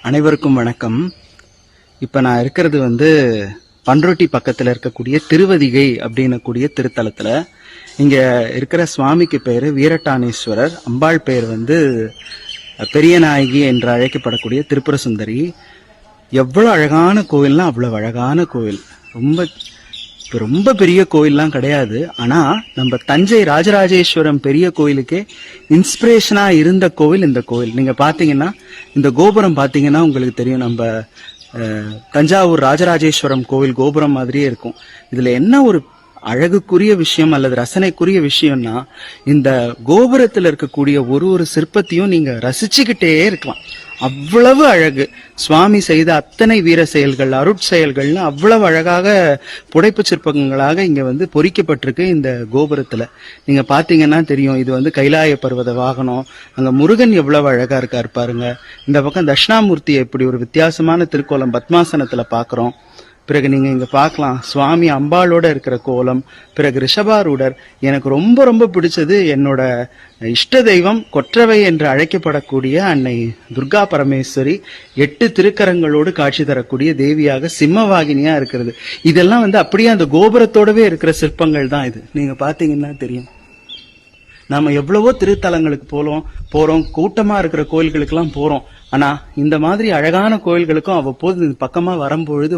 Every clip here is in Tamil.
அனைவருக்கும் வணக்கம். இப்ப நான் இருக்கிறது பண்ருட்டி பக்கத்துல இருக்கக்கூடிய திருவதிகை அப்படின்னக்கூடிய திருத்தலத்துல. இங்க இருக்கிற சுவாமிக்கு பேரு வீரட்டானேஸ்வரர், அம்பாள் பேர் பெரியநாயகி என்று அழைக்கப்படக்கூடிய திரிபுர சுந்தரி. எவ்வளவு அழகான கோயில்னா அவ்வளவு அழகான கோயில். ரொம்ப பெரிய கோயில்லாம் கிடையாது. ஆனா நம்ம தஞ்சை ராஜராஜேஸ்வரம் பெரிய கோயிலுக்கே இன்ஸ்பிரேஷனா இருந்த கோவில் இந்த கோயில். நீங்க பாத்தீங்கன்னா இந்த கோபுரம் பாத்தீங்கன்னா உங்களுக்கு தெரியும், நம்ம தஞ்சாவூர் ராஜராஜேஸ்வரம் கோவில் கோபுரம் மாதிரியே இருக்கும். இதுல என்ன ஒரு அழகுக்குரிய விஷயம் அல்லது ரசனைக்குரிய விஷயம்னா, இந்த கோபுரத்தில் இருக்கக்கூடிய ஒரு சிற்பத்தையும் நீங்க ரசிச்சுக்கிட்டே இருக்கலாம். அவ்வளவு அழகு. சுவாமி செய்த அத்தனை வீர செயல்கள், அருட்செயல்கள்னு அவ்வளவு அழகாக புடைப்பு சிற்பங்களாக இங்க பொறிக்கப்பட்டிருக்கு இந்த கோபுரத்துல. நீங்க பாத்தீங்கன்னா தெரியும், இது கைலாய பர்வத வாகனம். அங்க முருகன் எவ்வளவு அழகா இருக்காரு பாருங்க. இந்த பக்கம் தட்சிணாமூர்த்தி எப்படி ஒரு வித்தியாசமான திருக்கோலம் பத்மாசனத்துல பாக்குறோம். பிறகு நீங்க இங்க பார்க்கலாம் சுவாமி அம்பாளோட இருக்கிற கோலம். பிறகு ரிஷபாரூடர். எனக்கு ரொம்ப ரொம்ப பிடிச்சது, என்னோட இஷ்ட தெய்வம் கொற்றவை என்று அழைக்கப்படக்கூடிய அன்னை துர்கா பரமேஸ்வரி 8 திருக்கரங்களோடு காட்சி தரக்கூடிய தேவியாக சிம்மவாகினியா இருக்கிறது. இதெல்லாம் அப்படியே அந்த கோபுரத்தோடவே இருக்கிற சிற்பங்கள் தான் இது. நீங்க பாத்தீங்கன்னா தெரியும். நாம எவ்வளவோ திருத்தலங்களுக்கு போறோம், கூட்டமா இருக்கிற கோயில்களுக்கு எல்லாம் போறோம். ஆனா இந்த மாதிரி அழகான கோயில்களுக்கும் அவ்வப்போது பக்கமா வரும்பொழுது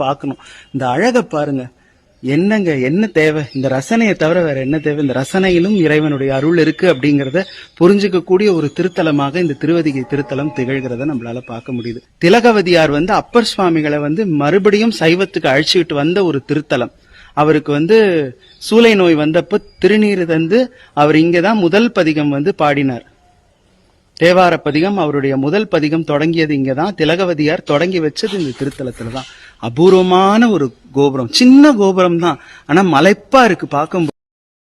பார்க்கணும். இந்த அழகை பாருங்க. என்ன தேவை? இந்த ரசனையை தவிர வேற என்ன தேவை? இந்த ரசனையிலும் இறைவனுடைய அருள் இருக்கு அப்படிங்கறத புரிஞ்சுக்க கூடிய ஒரு திருத்தலமாக இந்த திருவதிகை திருத்தலம் திகழ்கிறத நம்மளால பார்க்க முடியுது. திலகவதியார் அப்பர் சுவாமிகளை மறுபடியும் சைவத்துக்கு அழைச்சிட்டு வந்த ஒரு திருத்தலம். அவருக்கு சூளை நோய் வந்தப்ப திருநீர் தந்து அவர் இங்கதான் முதல் பதிகம் பாடினார். தேவார பதிகம், அவருடைய முதல் பதிகம் தொடங்கியது இங்கதான். திலகவதியார் தொடங்கி வச்சது இந்த திருத்தலத்துலதான். அபூர்வமான ஒரு கோபுரம், சின்ன கோபுரம் தான், ஆனா மலைப்பா இருக்கு பார்க்கும்.